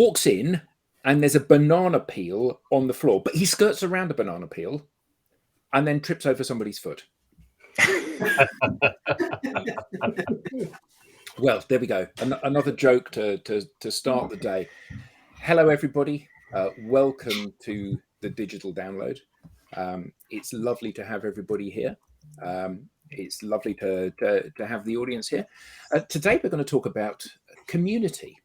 walks in and there's a banana peel on the floor, but he skirts around a banana peel and then trips over somebody's foot. Well, there we go. Another joke to start the day. Hello, everybody. Welcome to the digital download. It's lovely to have everybody here. It's lovely to have the audience here. Today, we're going to talk about community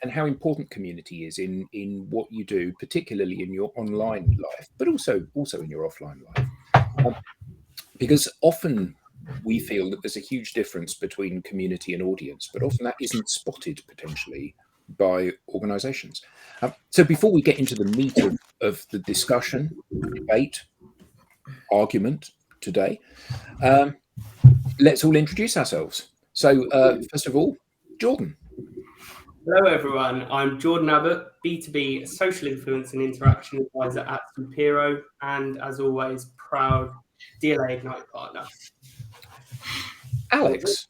and how important community is in what you do, particularly in your online life, but also in your offline life. Because often we feel that there's a huge difference between community and audience, but often that isn't spotted potentially by organizations. So before we get into the meat of the discussion, debate, argument today, let's all introduce ourselves. So first of all, Jordan. Hello everyone, I'm Jordan Abbott, B2B Social Influence and Interaction Advisor at Supero, and as always, proud DLA Ignite partner. Alex.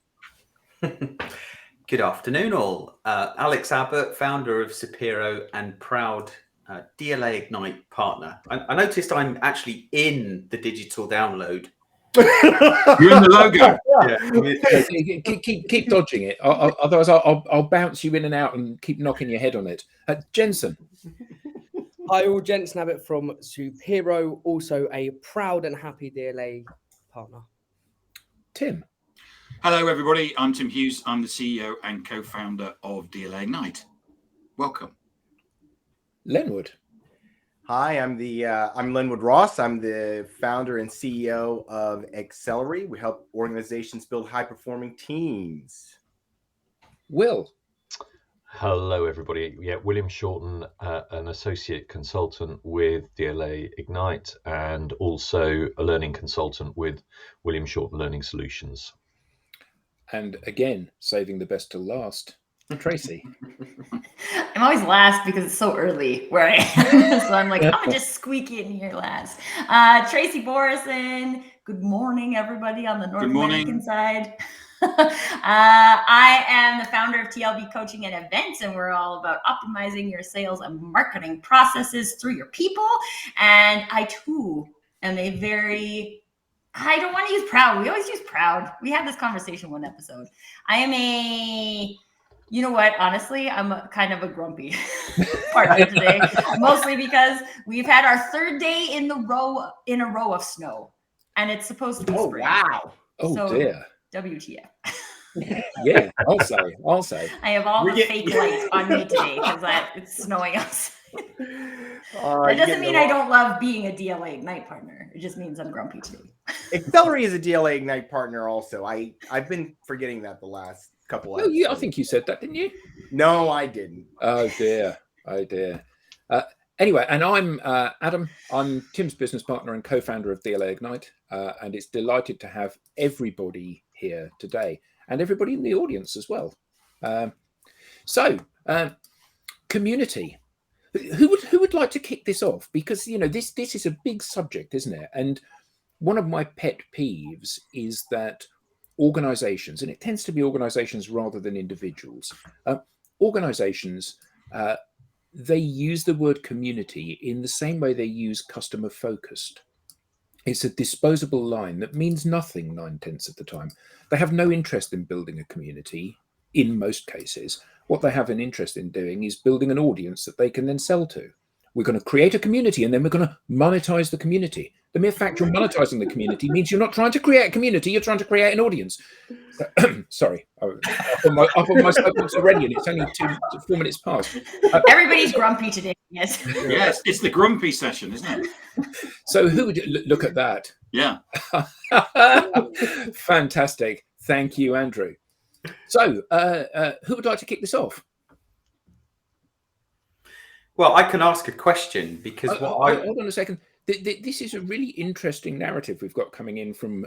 Good afternoon all. Alex Abbott, founder of Supero and proud DLA Ignite partner. I noticed I'm actually in the digital download. You're in the logo. Yeah. Keep dodging it. Otherwise, I'll bounce you in and out and keep knocking your head on it. Jensen. Hi all, Jensen Abbott from Supero, also a proud and happy DLA partner. Tim. Hello everybody, I'm Tim Hughes. I'm the CEO and co-founder of DLA Ignite. Welcome. Lenwood. Hi, I'm Lenwood Ross. I'm the founder and CEO of Accelerate. We help organizations build high-performing teams. Will. Hello, everybody. Yeah, William Shorten, an associate consultant with DLA Ignite and also a learning consultant with William Shorten Learning Solutions. And again, saving the best till last, Tracy. I'm always last because it's so early where I am. So I'm like, I'm gonna just squeak in here last. Tracy Borison. Good morning, everybody on the North American side. I am the founder of TLB Coaching and Events, and we're all about optimizing your sales and marketing processes through your people. And I too am I don't want to use proud. We always use proud. We had this conversation one episode. I am you know what? Honestly, I'm kind of a grumpy partner today, mostly because we've had our third day in a row of snow, and it's supposed to be spring. Wow! Oh dear. WTF? Yeah, I'll say. I have all the fake lights on me today because it's snowing outside. That doesn't mean I don't love being a DLA Ignite partner. It just means I'm grumpy today. Accelerate is a DLA Ignite partner also. I've been forgetting that the last couple of I think you said that, didn't you? No, I didn't. Oh dear. Anyway, and I'm Adam. I'm Tim's business partner and co-founder of DLA Ignite, and it's delighted to have everybody here today and everybody in the audience as well. So, community. Who would like to kick this off? Because this is a big subject, isn't it? And one of my pet peeves is that organizations, and it tends to be organizations rather than individuals, organizations, they use the word community in the same way they use customer focused. It's a disposable line that means nothing 9/10 of the time. They have no interest in building a community in most cases. What they have an interest in doing is building an audience that they can then sell to. We're going to create a community and then we're going to monetize the community. The mere fact you're monetizing the community means you're not trying to create a community, you're trying to create an audience. Sorry, I'm up on my soapbox already and it's only 4 minutes past. Everybody's grumpy today, yes. Yes, it's the grumpy session, isn't it? So who would look at that? Yeah. Fantastic. Thank you, Andrew. So who would like to kick this off? Well, I can ask a question because hold on a second. This is a really interesting narrative we've got coming in from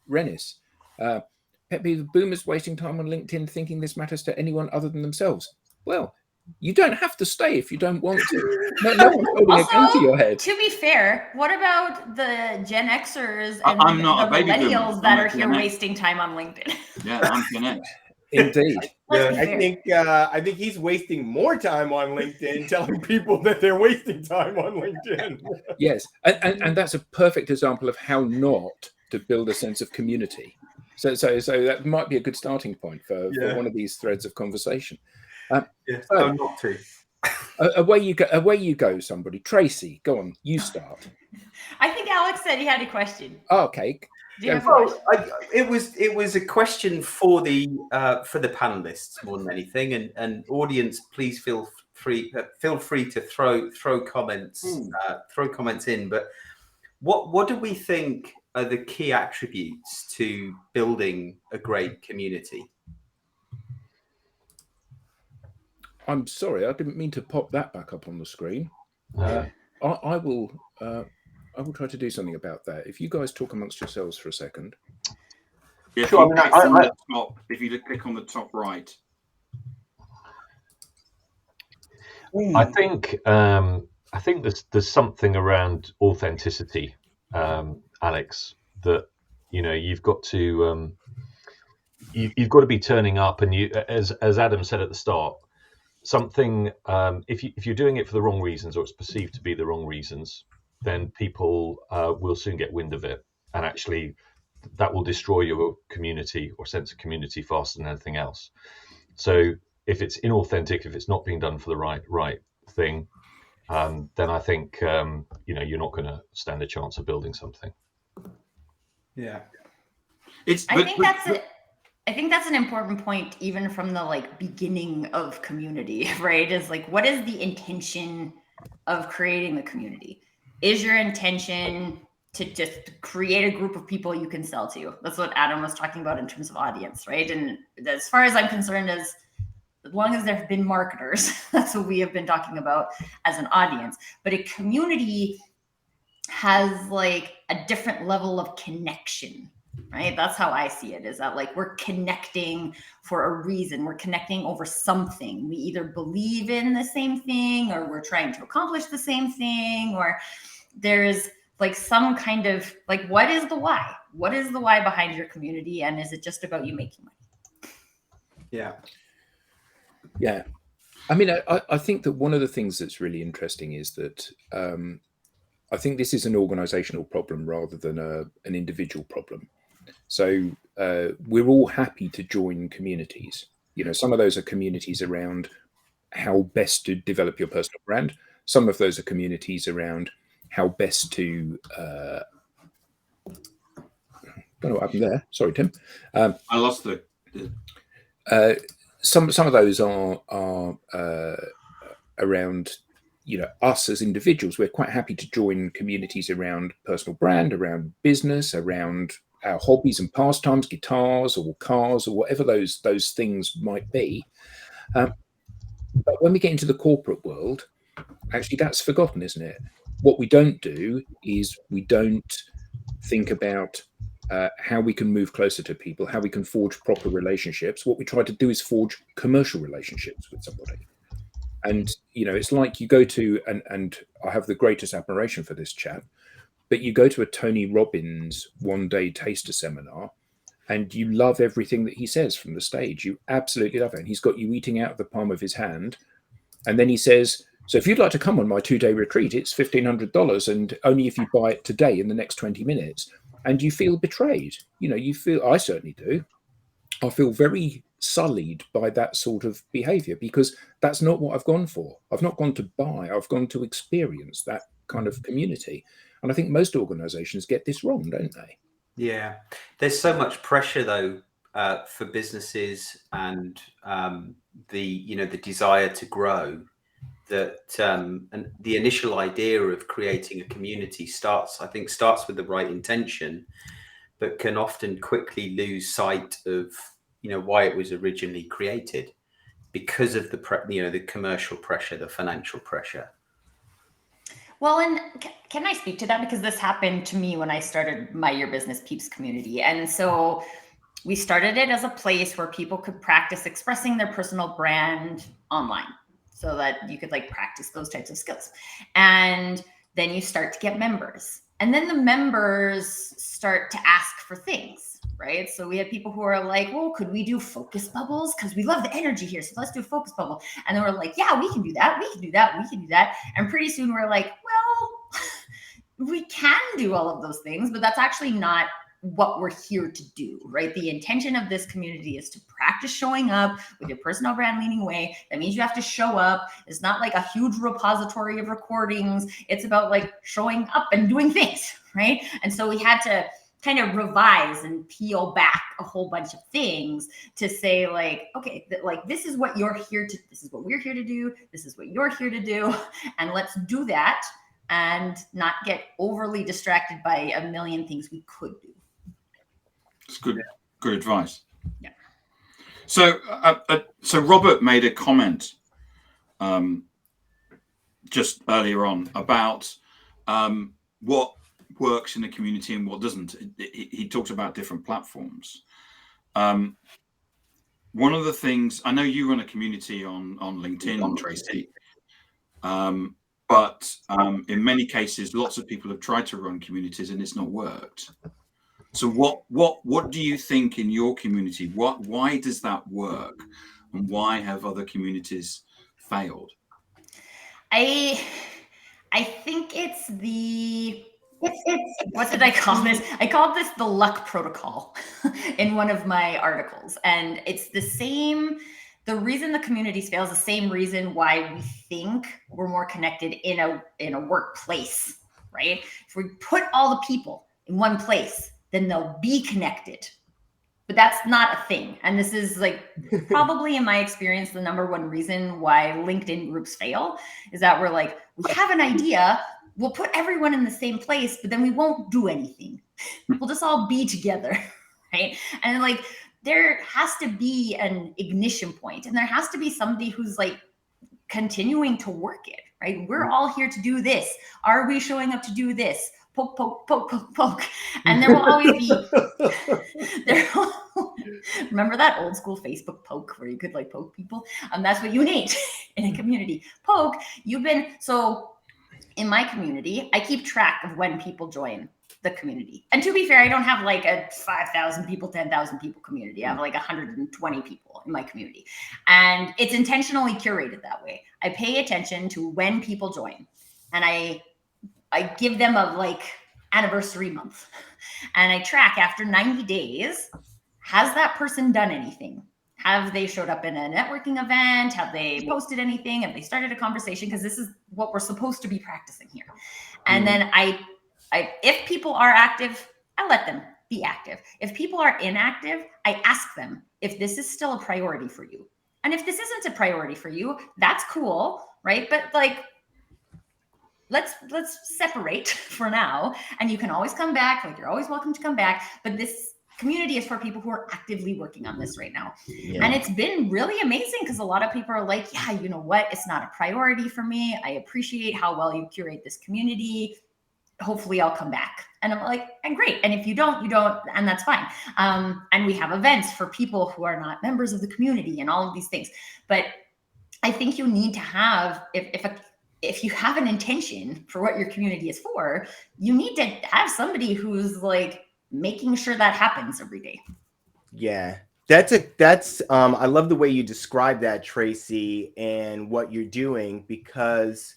Rennis. Pet peeve, boomers wasting time on LinkedIn thinking this matters to anyone other than themselves. Well, you don't have to stay if you don't want to. No one's holding a gun to your head. To be fair, what about the Gen Xers and I'm not the a baby millennials boomer. that I'm are a here Gen X. wasting time on LinkedIn? Yeah, I'm Gen X. Indeed. Let's be I fair. think he's wasting more time on LinkedIn telling people that they're wasting time on LinkedIn. Yes, and that's a perfect example of how not to build a sense of community. So that might be a good starting point for one of these threads of conversation. So not to. away you go, somebody. Tracy, go on, you start. I think Alex said he had a question. Oh, okay. Do you have a question? It was a question for the panelists more than anything, and audience, please feel free to throw comments in. But what do we think are the key attributes to building a great community? I'm sorry, I didn't mean to pop that back up on the screen. I will try to do something about that. If you guys talk amongst yourselves for a second. If Sure, you click on the top right. I think there's something around authenticity, Alex, that you've got to you've got to be turning up, and you, as Adam said at the start, something if you're doing it for the wrong reasons, or it's perceived to be the wrong reasons, then people will soon get wind of it, and actually that will destroy your community or sense of community faster than anything else. So if it's inauthentic, if it's not being done for the right thing, then I think you're not going to stand a chance of building something. Yeah, I think that's an important point, even from the beginning of community, right? Is what is the intention of creating the community? Is your intention to just create a group of people you can sell to? That's what Adam was talking about in terms of audience, right? And as far as I'm concerned, as long as there have been marketers, that's what we have been talking about as an audience. But a community has a different level of connection, right? That's how I see it, is that we're connecting for a reason. We're connecting over something. We either believe in the same thing, or we're trying to accomplish the same thing, or there's some kind of what is the why? What is the why behind your community? And is it just about you making money? Yeah. I mean, I think that one of the things that's really interesting is that I think this is an organizational problem rather than an individual problem. So we're all happy to join communities. Some of those are communities around how best to develop your personal brand. Some of those are communities around how best to don't know what happened there. Sorry, Tim. I lost the. Some of those are around us as individuals. We're quite happy to join communities around personal brand, around business, around our hobbies and pastimes, guitars or cars or whatever those things might be. But when we get into the corporate world, actually that's forgotten, isn't it? What we don't do is we don't think about how we can move closer to people, how we can forge proper relationships. What we try to do is forge commercial relationships with somebody. And, it's like you go to, and I have the greatest admiration for this chap, but you go to a Tony Robbins one-day taster seminar and you love everything that he says from the stage. You absolutely love it. And he's got you eating out of the palm of his hand. And then he says, so if you'd like to come on my 2-day retreat, it's $1,500, and only if you buy it today in the next 20 minutes. And you feel betrayed. I certainly do. I feel very sullied by that sort of behavior, because that's not what I've gone for. I've not gone to buy, I've gone to experience that kind of community. And I think most organizations get this wrong, don't they? Yeah. There's so much pressure though for businesses and the desire to grow, that and the initial idea of creating a community starts with the right intention, but can often quickly lose sight of why it was originally created, because of the commercial pressure, the financial pressure. Well, and can I speak to that? Because this happened to me when I started my Your Business Peeps community. And so we started it as a place where people could practice expressing their personal brand online, so that you could practice those types of skills. And then you start to get members. And then the members start to ask for things, right? So we had people who are like, well, could we do focus bubbles? Because we love the energy here. So let's do a focus bubble. And then we're like, yeah, we can do that. We can do that. We can do that. And pretty soon we're like, well, we can do all of those things, but that's actually not what we're here to do, right? The intention of this community is to practice showing up with your personal brand leaning way. That means you have to show up. It's not like a huge repository of recordings. It's about like showing up and doing things, right? And so we had to kind of revise and peel back a whole bunch of things to say like, okay, like this is what you're here to, this is what we're here to do. This is what you're here to do. And let's do that and not get overly distracted by a million things we could do. It's good advice. Yeah. So, so Robert made a comment just earlier on about what works in the community and what doesn't. He talked about different platforms. One of the things, I know you run a community on LinkedIn, Tracy, but in many cases, lots of people have tried to run communities and it's not worked. So what do you think in your community? Why does that work, and why have other communities failed? I think it's what did I call this? I called this the luck protocol in one of my articles, and it's the same. The reason the communities fail is the same reason why we think we're more connected in a workplace, right? If we put all the people in one place, then they'll be connected. But that's not a thing. And this is like probably in my experience, the number one reason why LinkedIn groups fail is that we're like, we have an idea, we'll put everyone in the same place, but then we won't do anything. We'll just all be together, right? And like, there has to be an ignition point, and there has to be somebody who's like continuing to work it, right? We're all here to do this. Are we showing up to do this? Poke, poke, poke, poke, poke. And there will always be, remember that old school Facebook poke where you could like poke people? That's what you need in a community. Poke, so in my community, I keep track of when people join the community. And to be fair, I don't have like a 5,000 people, 10,000 people community. I have like 120 people in my community. And it's intentionally curated that way. I pay attention to when people join, and I give them a like anniversary month, and I track after 90 days, has that person done anything? Have they showed up in a networking event? Have they posted anything? Have they started a conversation? Because this is what we're supposed to be practicing here. And then if people are active, I let them be active. If people are inactive, I ask them if this is still a priority for you. And if this isn't a priority for you, that's cool, right? But like, let's separate for now, and you can always come back. Like, you're always welcome to come back. But this community is for people who are actively working on this right now. Yeah. And it's been really amazing because a lot of people are like, yeah, you know what? It's not a priority for me. I appreciate how well you curate this community. Hopefully I'll come back. And I'm like, and great. And if you don't, and that's fine. And we have events for people who are not members of the community and all of these things. But I think you need to have, if you have an intention for what your community is for, you need to have somebody who's like making sure that happens every day. Yeah, that's I love the way you describe that, Tracy, and what you're doing, because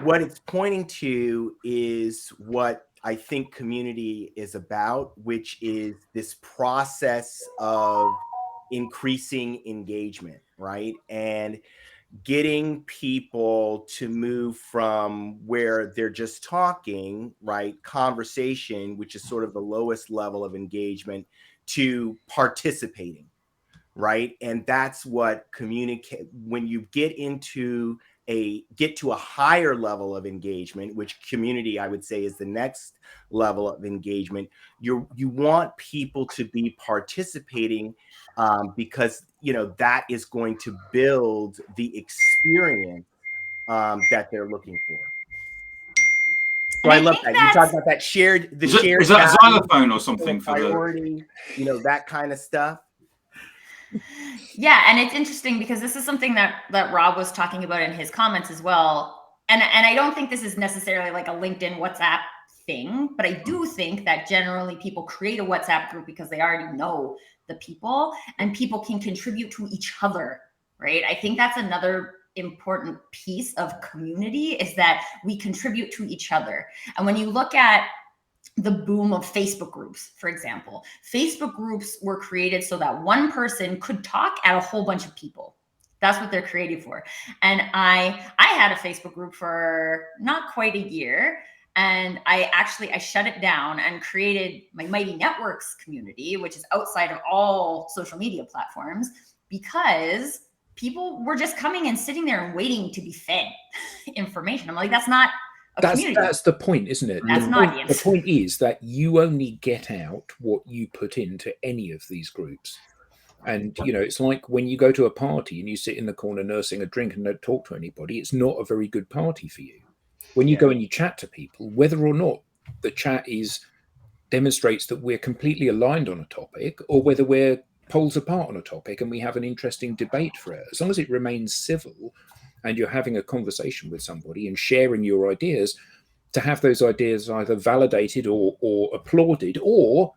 what it's pointing to is what I think community is about, which is this process of increasing engagement, right? And getting people to move from where they're just talking, right, conversation, which is sort of the lowest level of engagement, to participating, right? And that's what communicate, when you get to a higher level of engagement, which community I would say is the next level of engagement, you want people to be participating, because that is going to build the experience that they're looking for. So I love that. You talk about that shared, is that a xylophone or something for priority, that kind of stuff. Yeah, and it's interesting because this is something that Rob was talking about in his comments as well. And I don't think this is necessarily like a LinkedIn WhatsApp thing, but I do think that generally people create a WhatsApp group because they already know the people, and people can contribute to each other, right? I think that's another important piece of community, is that we contribute to each other. And when you look at the boom of Facebook groups, for example, Facebook groups were created so that one person could talk at a whole bunch of people. That's what they're created for. And I had a Facebook group for not quite a year, and I shut it down and created my Mighty Networks community, which is outside of all social media platforms, because people were just coming and sitting there and waiting to be fed information. I'm like, that's not a community. That's the point, isn't it? That's an audience. The point is that you only get out what you put into any of these groups. And, you know, it's like when you go to a party and you sit in the corner nursing a drink and don't talk to anybody, it's not a very good party for you. When you go and you chat to people, whether or not the chat demonstrates that we're completely aligned on a topic, or whether we're poles apart on a topic and we have an interesting debate for it, as long as it remains civil and you're having a conversation with somebody and sharing your ideas, to have those ideas either validated or applauded, or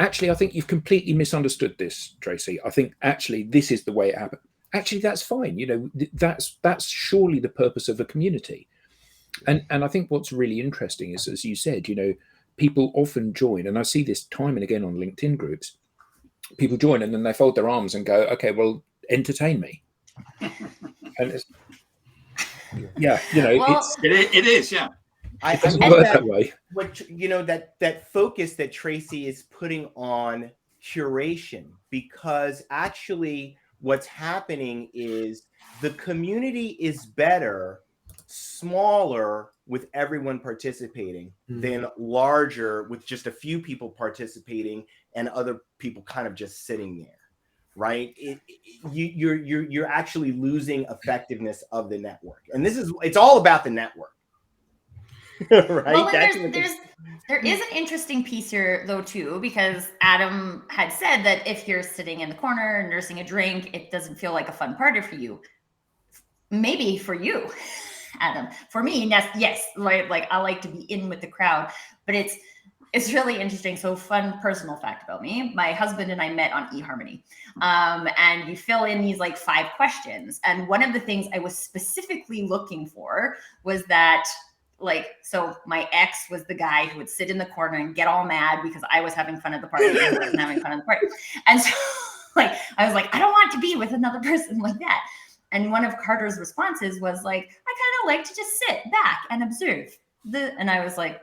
actually, I think you've completely misunderstood this, Tracy. I think actually this is the way it happened. Actually, that's fine. You know, that's surely the purpose of a community. And I think what's really interesting is, as you said, you know, people often join, and I see this time and again on LinkedIn groups. People join and then they fold their arms and go, "Okay, well, entertain me." And it's, yeah, you know, Well, it is, yeah. I doesn't love work that, that way. what you know, that focus that Tracy is putting on curation, because actually what's happening is the community is better smaller with everyone participating than larger with just a few people participating and other people kind of just sitting there, right? You're actually losing effectiveness of the network, and it's all about the network. Right? Well, there is an interesting piece here though too, because Adam had said that if you're sitting in the corner nursing a drink, it doesn't feel like a fun party for you. Maybe for you, Adam. For me, yes, like I like to be in with the crowd, but it's really interesting. So, fun personal fact about me: my husband and I met on eHarmony, and you fill in these like 5 questions, and one of the things I was specifically looking for was that. So my ex was the guy who would sit in the corner and get all mad because I was having fun at the party and he wasn't having fun at the party. And so I was like, I don't want to be with another person like that. And one of Carter's responses was like, I kind of like to just sit back and observe. And I was like,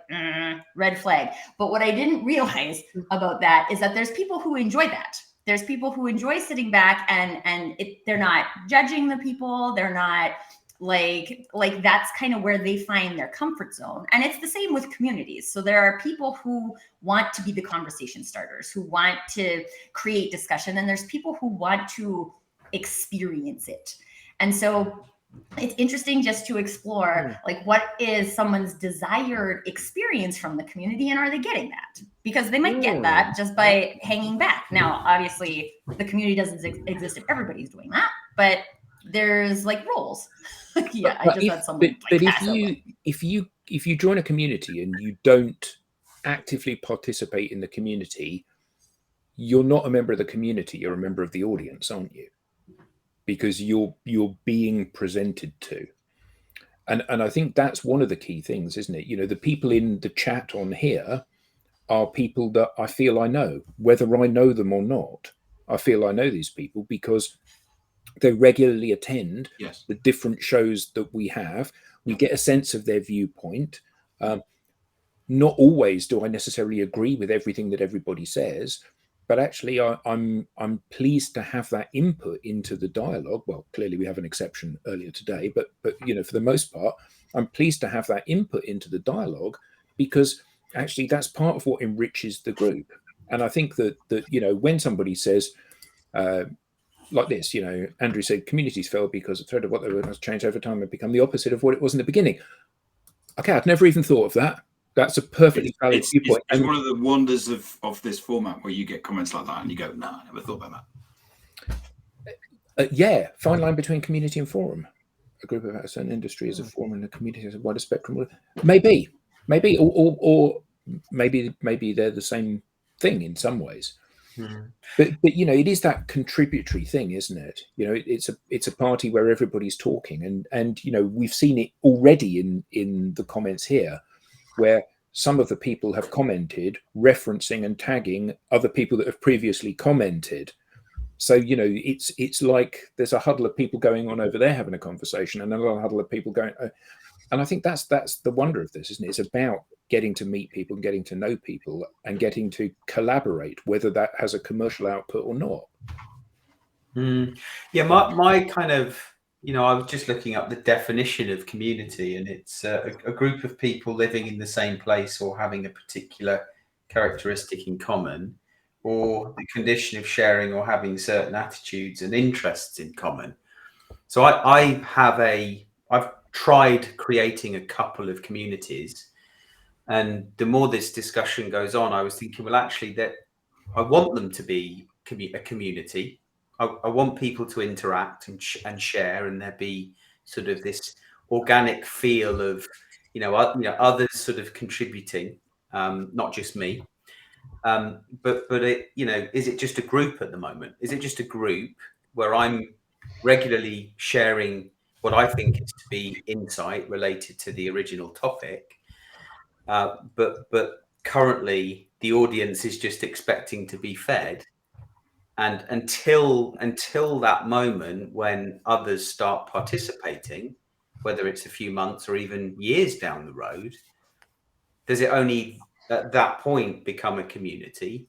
red flag. But what I didn't realize about that is that there's people who enjoy that. There's people who enjoy sitting back and they're not judging the people. They're not like that's kind of where they find their comfort zone. And it's the same with communities. So there are people who want to be the conversation starters, who want to create discussion, and there's people who want to experience it. And so it's interesting just to explore like what is someone's desired experience from the community, and are they getting that? Because they might get that just by hanging back. Now, obviously, the community doesn't exist if everybody's doing that, but there's like roles. Yeah, I just had someone. But if you join a community and you don't actively participate in the community, you're not a member of the community. You're a member of the audience, aren't you? Because you're being presented to, and I think that's one of the key things, isn't it? You know, the people in the chat on here are people that I feel I know, whether I know them or not. I feel I know these people because they regularly attend the different shows that we have. We get a sense of their viewpoint. Not always do I necessarily agree with everything that everybody says, but actually I'm pleased to have that input into the dialogue. Well, clearly we have an exception earlier today, but you know, for the most part, I'm pleased to have that input into the dialogue, because actually that's part of what enriches the group. And I think that you know, when somebody says like this, you know, Andrew said communities fail because a thread of what they were has changed over time and become the opposite of what it was in the beginning. Okay, I'd never even thought of that. That's a perfectly valid viewpoint. It's one of the wonders of this format, where you get comments like that and you go, no, I never thought about that. Yeah, fine line between community and forum. A group about a certain industry is a forum, and a community has a wider spectrum. Maybe, or maybe they're the same thing in some ways. Mm. But it is that contributory thing, isn't it? It's a party where everybody's talking, and we've seen it already in the comments here, where some of the people have commented referencing and tagging other people that have previously commented. So it's like there's a huddle of people going on over there having a conversation, and another huddle of people going. And I think that's the wonder of this, isn't it? It's about getting to meet people and getting to know people and getting to collaborate, whether that has a commercial output or not. Mm. Yeah, my kind of, I was just looking up the definition of community, and it's a group of people living in the same place or having a particular characteristic in common, or the condition of sharing or having certain attitudes and interests in common. So I've tried creating a couple of communities, and the more this discussion goes on, I was thinking, well, actually, that I want them to be a community. I want people to interact and share, and there be sort of this organic feel of others sort of contributing, not just me. But it, is it just a group at the moment? Is it just a group where I'm regularly sharing what I think is to be insight related to the original topic, but currently the audience is just expecting to be fed, and until that moment when others start participating, whether it's a few months or even years down the road, does it only at that point become a community?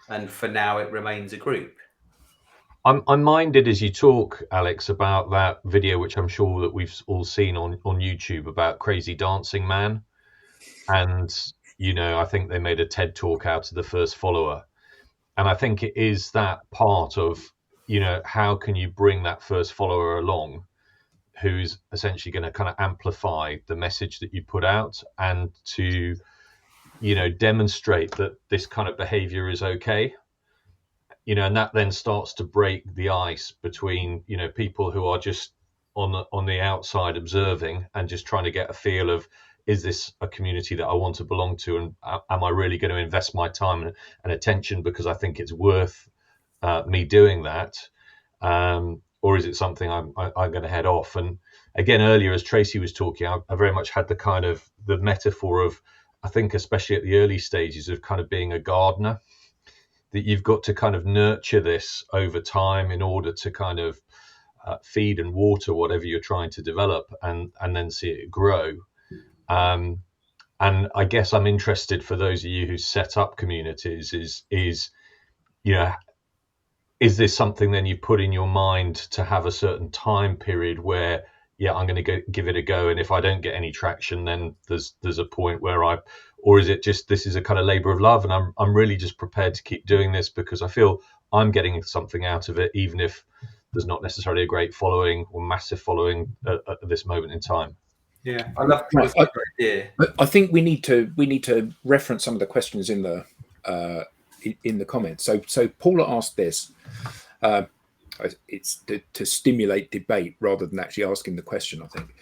And for now, it remains a group. I'm minded as you talk, Alex, about that video, which I'm sure that we've all seen on YouTube, about Crazy Dancing Man. And, I think they made a TED talk out of the first follower. And I think it is that part of, how can you bring that first follower along who's essentially going to kind of amplify the message that you put out, and to, demonstrate that this kind of behavior is okay. And that then starts to break the ice between, people who are just on the outside observing and just trying to get a feel of, is this a community that I want to belong to? And am I really going to invest my time and attention because I think it's worth me doing that? Or is it something I'm going to head off? And again, earlier, as Tracy was talking, I very much had the metaphor of, I think, especially at the early stages, of kind of being a gardener, that you've got to kind of nurture this over time in order to kind of feed and water whatever you're trying to develop, and then see it grow. And I guess I'm interested, for those of you who set up communities, is this something then you put in your mind to have a certain time period where, I'm going to give it a go, and if I don't get any traction, then there's a point where or is it just, this is a kind of labor of love, and I'm really just prepared to keep doing this because I feel I'm getting something out of it, even if there's not necessarily a great following or massive following at this moment in time. Yeah, I love the idea. I think we need to reference some of the questions in the comments. So Paula asked this. It's to stimulate debate rather than actually asking the question, I think.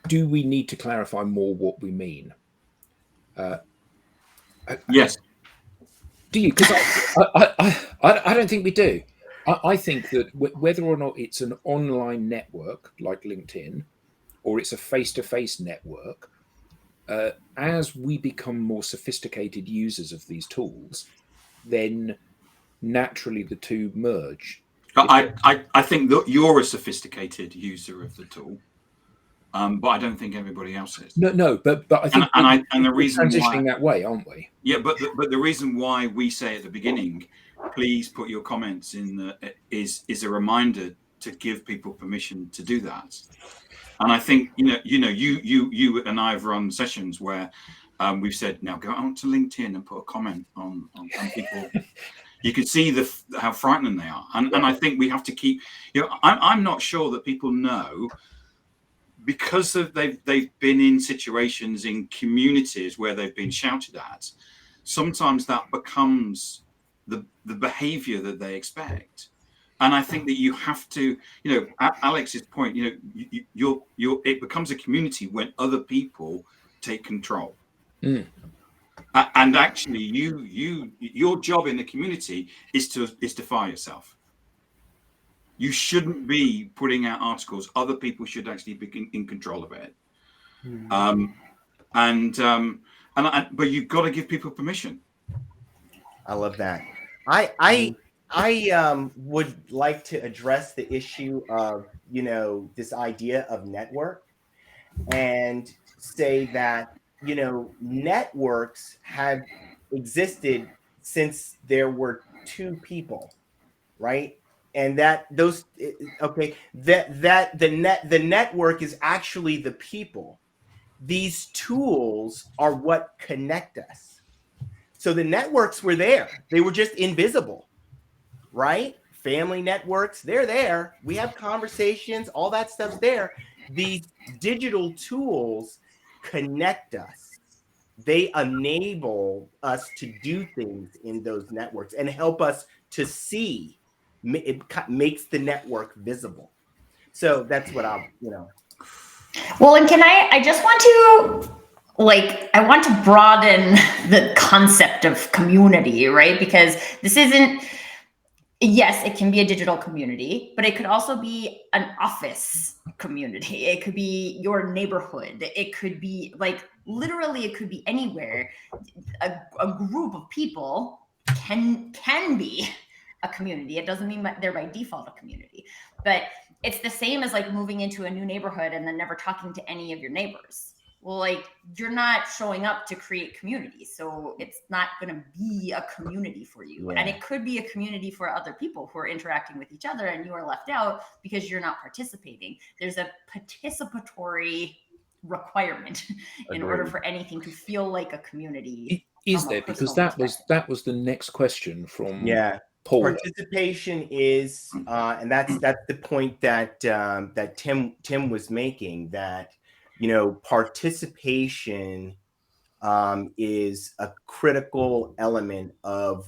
Do we need to clarify more what we mean? Yes. Do you? Because I don't think we do. I think that whether or not it's an online network like LinkedIn, or it's a face-to-face network, as we become more sophisticated users of these tools, then naturally the two merge. I think that you're a sophisticated user of the tool, but I don't think everybody else is. No, but I think and the reason transitioning that way, aren't we? Yeah, but the reason why we say at the beginning, please put your comments in is a reminder to give people permission to do that. And I think you and I have run sessions where we've said, now go out to LinkedIn and put a comment on people. You can see how frightening they are, and I think we have to keep. I'm not sure that people know, because they've been in situations in communities where they've been shouted at. Sometimes that becomes the behaviour that they expect. And I think that you have to, Alex's point, it becomes a community when other people take control. Mm. And actually, your job in the community is to fire yourself. You shouldn't be putting out articles. Other people should actually be in control of it. But you've got to give people permission. I love that. I would like to address the issue of, this idea of network, and say that, networks have existed since there were two people, right? And that those okay, that the network is actually the people. These tools are what connect us. So the networks were there. They were just invisible, right? Family networks, they're there. We have conversations, all that stuff's there. These digital tools connect us. They enable us to do things in those networks and help us to see. It makes the network visible. So that's what Well, and I just want to, I want to broaden the concept of community, right? Because this isn't, yes, it can be a digital community, but it could also be an office community. It could be your neighborhood. It could be literally, it could be anywhere. A group of people can be a community. It doesn't mean they're by default a community, but it's the same as moving into a new neighborhood and then never talking to any of your neighbors. Well, you're not showing up to create community, so it's not going to be a community for you. Yeah. And it could be a community for other people who are interacting with each other, and you are left out because you're not participating. There's a participatory requirement in order for anything to feel like a community. Is there? Because that was the next question from Paul. Participation is, and that's the point that that Tim was making, that participation is a critical element of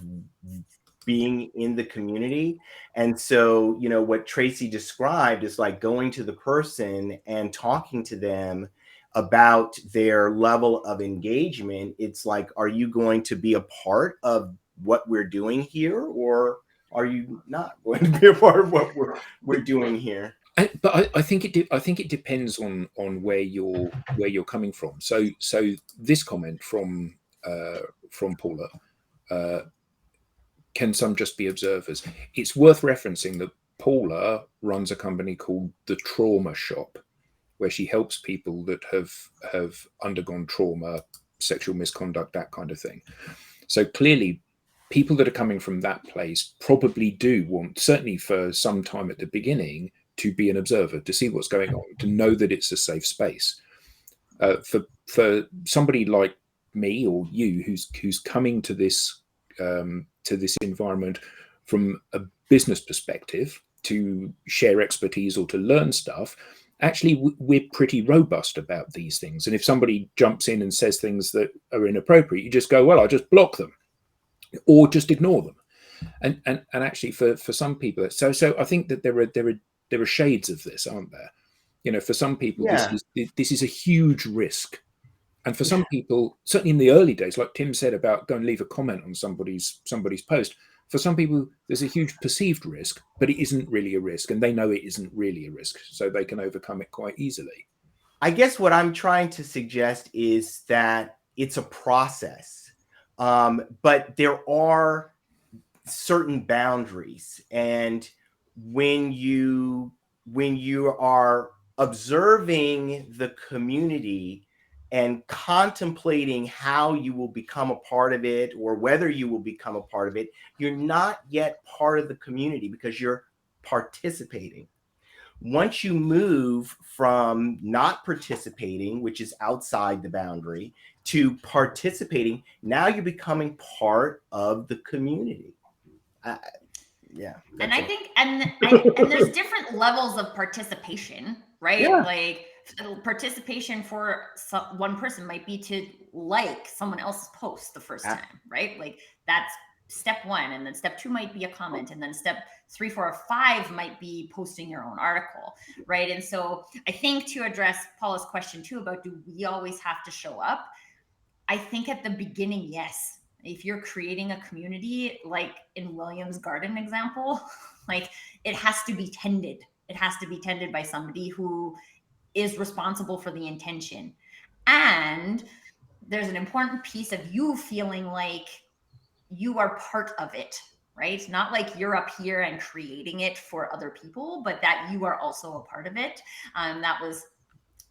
being in the community. And so, what Tracy described is going to the person and talking to them about their level of engagement. It's are you going to be a part of what we're doing here, or are you not going to be a part of what we're doing here? But I think it depends on where you're coming from. So this comment from Paula, can some just be observers? It's worth referencing that Paula runs a company called The Trauma Shop, where she helps people that have undergone trauma, sexual misconduct, that kind of thing. So clearly, people that are coming from that place probably do want, certainly for some time at the beginning, to be an observer, to see what's going on, to know that it's a safe space. For somebody like me or you, who's coming to this environment from a business perspective to share expertise or to learn stuff, actually we're pretty robust about these things. And if somebody jumps in and says things that are inappropriate, you just go, well, I'll just block them or just ignore them. And actually for some people, so I think that there are shades of this, aren't there? For some people, this is a huge risk. And for some people, certainly in the early days, like Tim said about go and leave a comment on somebody's post, for some people, there's a huge perceived risk, but it isn't really a risk. And they know it isn't really a risk, so they can overcome it quite easily. I guess what I'm trying to suggest is that it's a process, but there are certain boundaries. And when you are observing the community and contemplating how you will become a part of it, or whether you will become a part of it, you're not yet part of the community because you're participating. Once you move from not participating, which is outside the boundary, to participating, now you're becoming part of the community. And I think, and there's different levels of participation, right? Yeah. Participation for one person might be to like someone else's post the first time, right? That's step one. And then step two might be a comment. And then step 3, 4, or 5 might be posting your own article, right? And so I think to address Paula's question too about do we always have to show up? I think at the beginning, yes. If you're creating a community, like in William's garden example, like it has to be tended. It has to be tended by somebody who is responsible for the intention. And there's an important piece of you feeling like you are part of it, right? Not like you're up here and creating it for other people, but that you are also a part of it. That was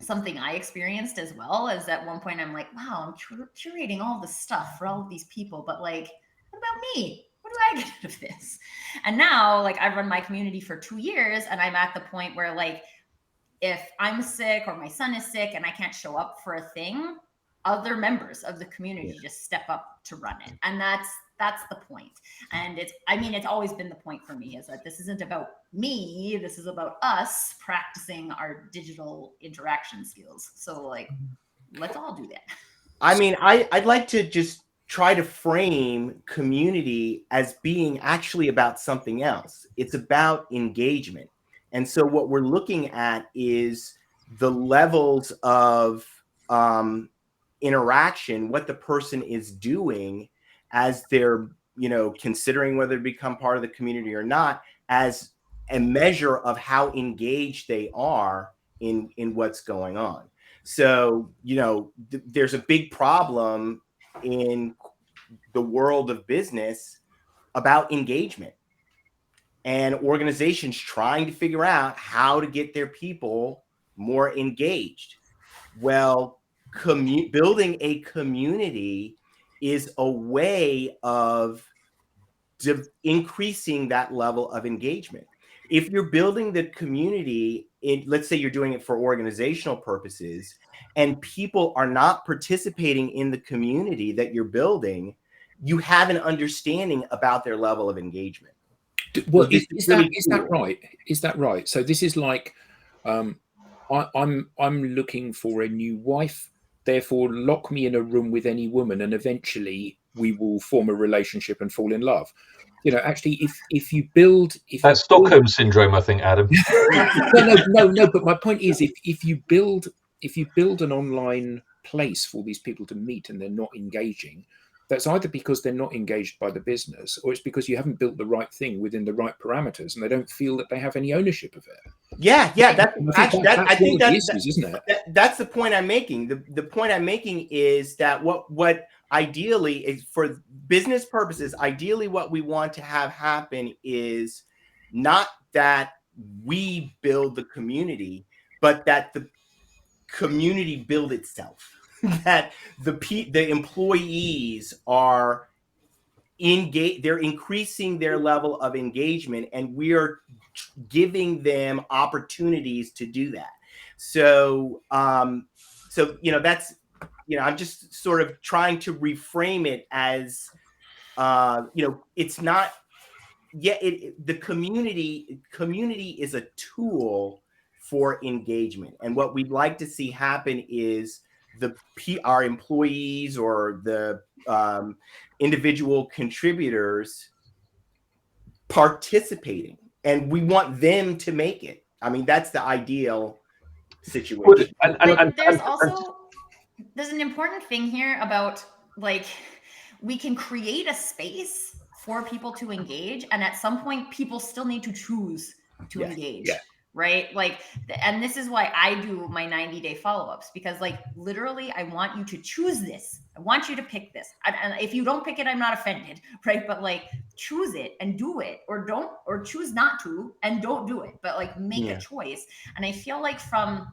something I experienced as well. As at one point I'm like, wow, I'm curating all this stuff for all of these people, but like, what about me? What do I get out of this? And now, like, I've run my community for 2 years, and I'm at the point where, like, if I'm sick or my son is sick and I can't show up for a thing, other members of the community just step up to run it. And that's the point. And it's always been the point for me, is that this isn't about me, this is about us practicing our digital interaction skills. So, like, let's all do that. I mean, I'd like to just try to frame community as being actually about something else. It's about engagement. And so what we're looking at is the levels of interaction, what the person is doing as they're, considering whether to become part of the community or not, as a measure of how engaged they are in what's going on. So, there's a big problem in the world of business about engagement, and organizations trying to figure out how to get their people more engaged. Well, building a community is a way of increasing that level of engagement. If you're building the community, let's say you're doing it for organizational purposes, and people are not participating in the community that you're building, you have an understanding about their level of engagement. Well, is that right? Is that right? So this is like, I'm looking for a new wife. Therefore, lock me in a room with any woman, and eventually we will form a relationship and fall in love. Actually, if you build, that's Stockholm syndrome, I think, Adam. No. But my point is, if you build an online place for these people to meet and they're not engaging, that's either because they're not engaged by the business, or it's because you haven't built the right thing within the right parameters, and they don't feel that they have any ownership of it. Yeah. I think that's isn't it? That's the point I'm making. The point I'm making is that what ideally is, for business purposes, ideally what we want to have happen is not that we build the community, but that the community build itself. That the employees are engaged, they're increasing their level of engagement, and we are giving them opportunities to do that. So that's, I'm just sort of trying to reframe it as, it's not yet. The community is a tool for engagement, and what we'd like to see happen is our employees or the individual contributors participating, and we want them to make it. I mean, that's the ideal situation. But there's an important thing here about, like, we can create a space for people to engage, and at some point people still need to choose to engage. Yeah. Right? Like, and this is why I do my 90-day follow-ups, because, like, literally I want you to choose this. I want you to pick this. And if you don't pick it, I'm not offended, right? But, like, choose it and do it, or choose not to and don't do it, but, like, make a choice. And I feel like from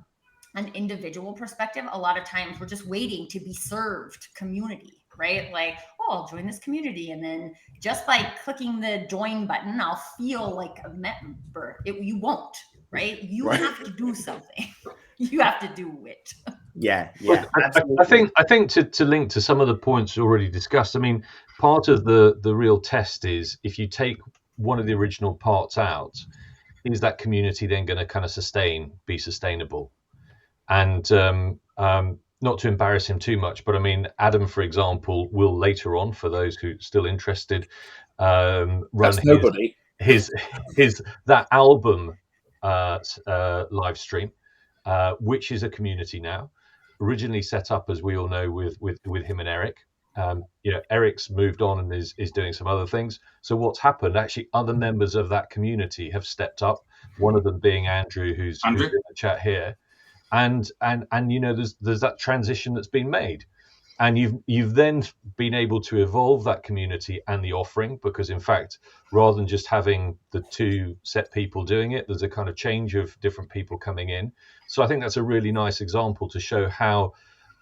an individual perspective, a lot of times we're just waiting to be served community, right? Like, oh, I'll join this community, and then just by clicking the join button, I'll feel like a member. You won't. Right? You have to do something. You have to do it. Yeah. I think to link to some of the points already discussed, I mean, part of the real test is, if you take one of the original parts out, is that community then going to kind of be sustainable? And not to embarrass him too much, but I mean, Adam, for example, will later on, for those who are still interested, run nobody. that album live stream, which is a community now, originally set up, as we all know, with him and Eric. Eric's moved on and is doing some other things. So what's happened? Actually, other members of that community have stepped up. One of them being Andrew, who's in the chat here, and there's that transition that's been made. And you've then been able to evolve that community and the offering, because in fact, rather than just having the two set people doing it, there's a kind of change of different people coming in. So I think that's a really nice example to show how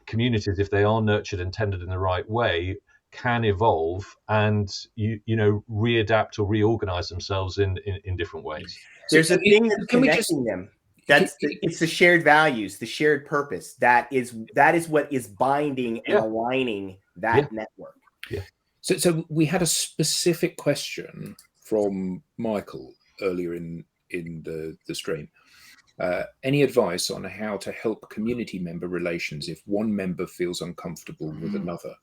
communities, if they are nurtured and tended in the right way, can evolve and readapt or reorganize themselves in different ways. There's a thing that's connecting them. It's the shared values, the shared purpose. That is what is binding and aligning that network. Yeah. So we had a specific question from Michael earlier in the stream. Any advice on how to help community member relations if one member feels uncomfortable with another?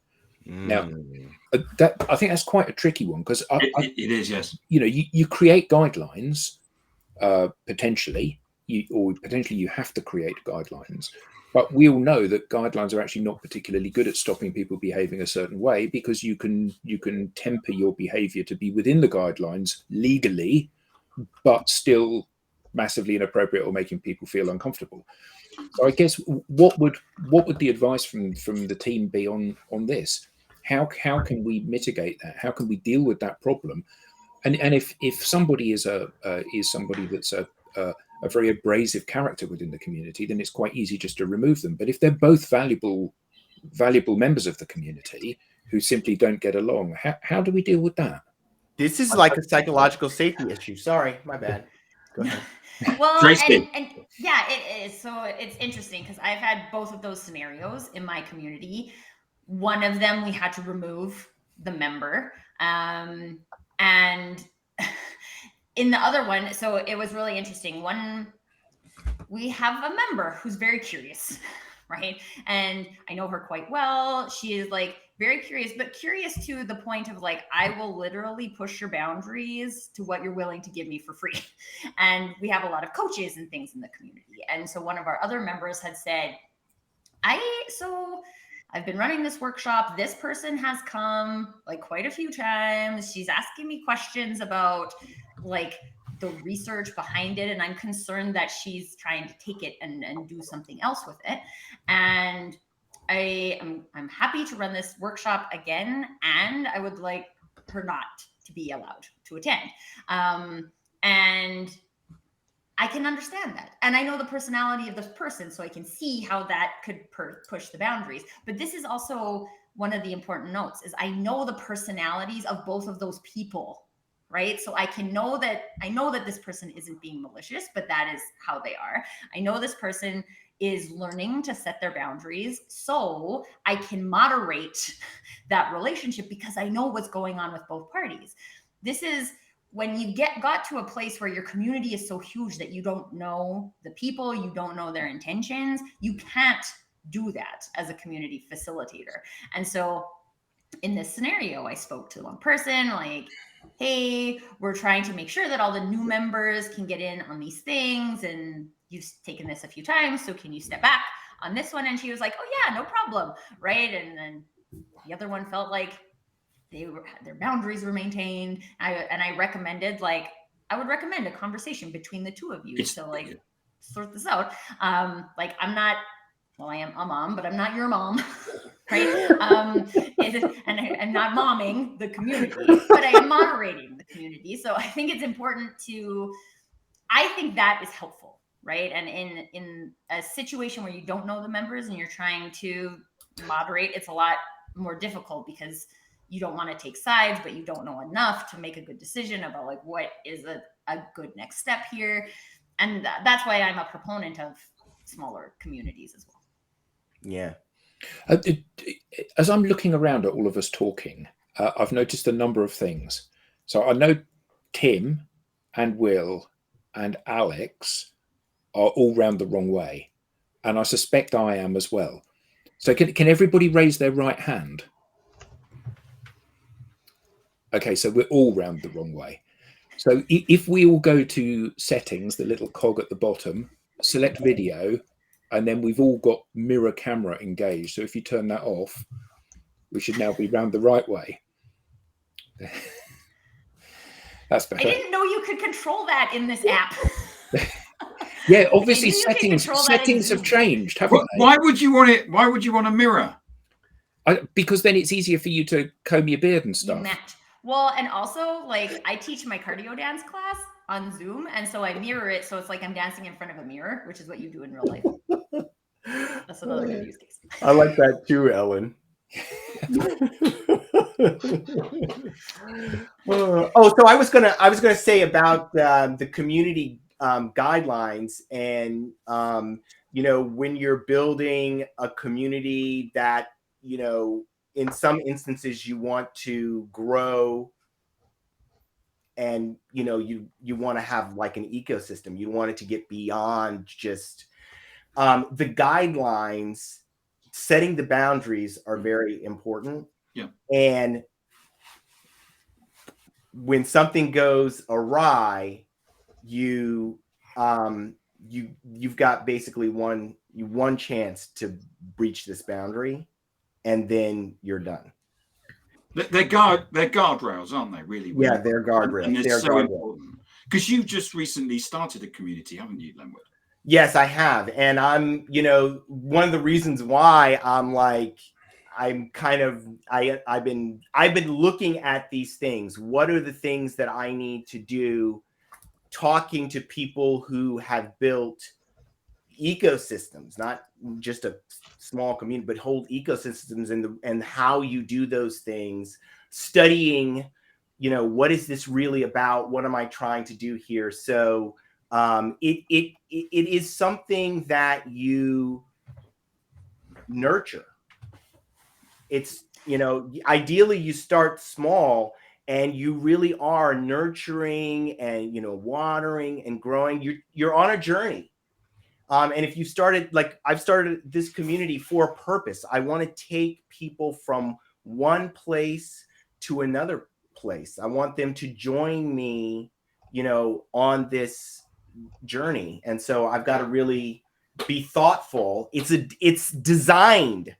Now, I think that's quite a tricky one, because it is, yes. You create guidelines, potentially. You have to create guidelines, but we all know that guidelines are actually not particularly good at stopping people behaving a certain way, because you can temper your behavior to be within the guidelines legally, but still massively inappropriate or making people feel uncomfortable. So I guess what would the advice from the team be on this? How can we mitigate that? How can we deal with that problem? And if somebody is somebody that's a very abrasive character within the community, then it's quite easy just to remove them. But if they're both valuable members of the community who simply don't get along, how do we deal with that? This is like a psychological safety issue. Sorry, my bad. Go ahead. Well, Tracy. and yeah, it is. So it's interesting because I've had both of those scenarios in my community. One of them, we had to remove the member. And in the other one, so it was really interesting. One, we have a member who's very curious, right? And I know her quite well. She is like very curious, but curious to the point of like, I will literally push your boundaries to what you're willing to give me for free. And we have a lot of coaches and things in the community. And so one of our other members had said, I've been running this workshop. This person has come like quite a few times. She's asking me questions about like the research behind it. And I'm concerned that she's trying to take it and do something else with it. And I'm happy to run this workshop again. And I would like her not to be allowed to attend. And I can understand that. And I know the personality of this person, so I can see how that could push the boundaries. But this is also one of the important notes is I know the personalities of both of those people, right? So I know that this person isn't being malicious, but that is how they are. I know this person is learning to set their boundaries, so I can moderate that relationship because I know what's going on with both parties. This is when you got to a place where your community is so huge that you don't know the people, you don't know their intentions, you can't do that as a community facilitator. And so in this scenario, I spoke to one person like, hey, we're trying to make sure that all the new members can get in on these things. And you've taken this a few times, so can you step back on this one? And she was like, oh yeah, no problem, right? And then the other one felt like their boundaries were maintained. I recommended, like, I would recommend a conversation between the two of you to like sort this out. Like I am a mom, but I'm not your mom, right? And I'm not momming the community, but I am moderating the community. So I think it's important I think that is helpful, right? And in a situation where you don't know the members and you're trying to moderate, it's a lot more difficult because you don't want to take sides, but you don't know enough to make a good decision about like what is a good next step here. And that's why I'm a proponent of smaller communities as well. Yeah. As I'm looking around at all of us talking, I've noticed a number of things. So I know Tim and Will and Alex are all round the wrong way. And I suspect I am as well. So can everybody raise their right hand? Okay, so we're all round the wrong way. So if we all go to settings, the little cog at the bottom, select video, and then we've all got mirror camera engaged. So if you turn that off, we should now be round the right way. That's better. I didn't know you could control that in this app. Yeah, obviously Like, I knew you could control that in settings have Zoom. changed, haven't they? Why would you want it? Why would you want a mirror? Because then it's easier for you to comb your beard and You stuff. match. Well, and also, like, I teach my cardio dance class on Zoom, and so I mirror it, so it's like I'm dancing in front of a mirror, which is what you do in real life. That's another good use case. I like that too, Ellen. So I was gonna say about the community guidelines, and you know, when you're building a community that, you know, in some instances you want to grow, and you know, you want to have like an ecosystem. You want it to get beyond just the guidelines. Setting the boundaries are very important. Yeah. And when something goes awry, you've got basically one chance to breach this boundary, and then you're done. They're guardrails, aren't they? Really? Yeah, they're guardrails. And it's they're so guardrails. important because you've just recently started a community, haven't you, Lenwood? Yes, I have. And I'm, you know, one of the reasons why I've been looking at these things. What are the things that I need to do? Talking to people who have built ecosystems, not just a small community, but whole ecosystems, and how you do those things. Studying, you know, what is this really about? What am I trying to do here? So it is something that you nurture. It's, you know, ideally you start small, and you really are nurturing and, you know, watering and growing. You're on a journey. And if you started, like I've started this community for a purpose. I want to take people from one place to another place. I want them to join me, you know, on this journey. And so I've got to really be thoughtful. It's designed.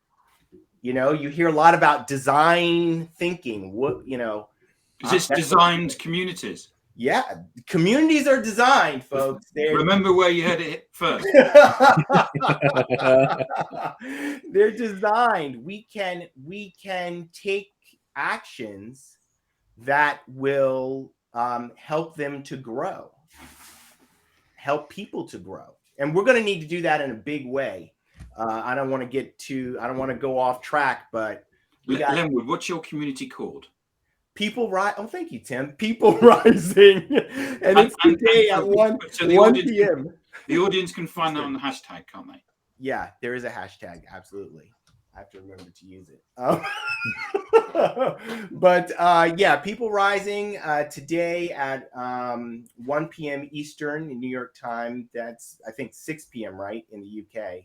You know, you hear a lot about design thinking. What, you know, is this designed communities? Yeah, communities are designed, folks. Remember where you heard it first. They're designed. We can take actions that will help them to grow, help people to grow, and we're going to need to do that in a big way. I don't want to go off track, but Lenwood, what's your community called? People Rise. Oh, thank you, Tim. People Rising, and it's today at 1 p.m. The audience can find that on the hashtag, can't they? Yeah, there is a hashtag. Absolutely, I have to remember to use it. But yeah, People Rising today at 1 p.m. Eastern in New York time. That's, I think, 6 p.m. right in the UK.